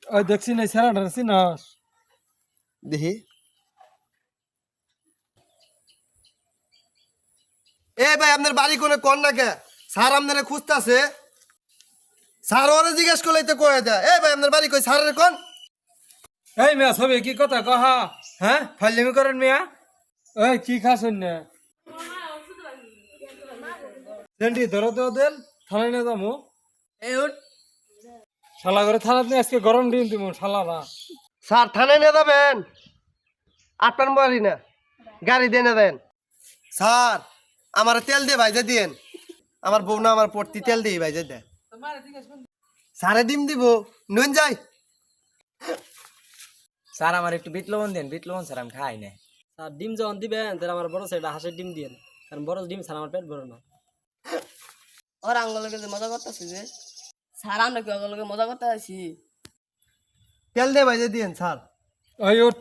ওই দেখছি না স্যার চিনস দেখি এ ভাই আপনার বাড়ি কোনে কোন না কে স্যার আপনারে খুঁজতাছে স্যার ওরে জিজ্ঞেস করলেই তো কয়ে দেয় এ ভাই আপনার বাড়ি কই স্যারের কোন এই মিয়া সবে কি কথা কহা হ্যাঁ ফাইলেমি করেন মিয়া এই কি খাস না রেন্ডি ধরো তো ওদের থানায় নিয়ে যাবো এই উঠ শালা করে থানাতে আজকে গরম দিন দিব শালারা স্যার থানায় নিয়ে যাবেন আপনার বাড়ি না গাড়ি দিয়ে দেন স্যার আমার তেল দিয়ে ভাইজা দিয়েন আমার বউ না আমার পড়তি তেল দিয়ে ভাইজা দেয় স্যারে ডিম দিব নুন যাই স্যার আমার একটু বিট লবণ দেন বিট লবণ স্যার আমি খাই না স্যার ডিম যখন দিবেন তাহলে আমার বড় সাইডটা হাঁসের ডিম দিয়েন কারণ বড় ডিম ছাড়া আমার পেট ভরে না ওর আঙ্গুলকে যে মজা করতেছি যে স্যার আমরা কি আঙ্গুলকে মজা করতে আছি তেল দিয়ে ভাইজা দিয়েন স্যার ওই ওঠ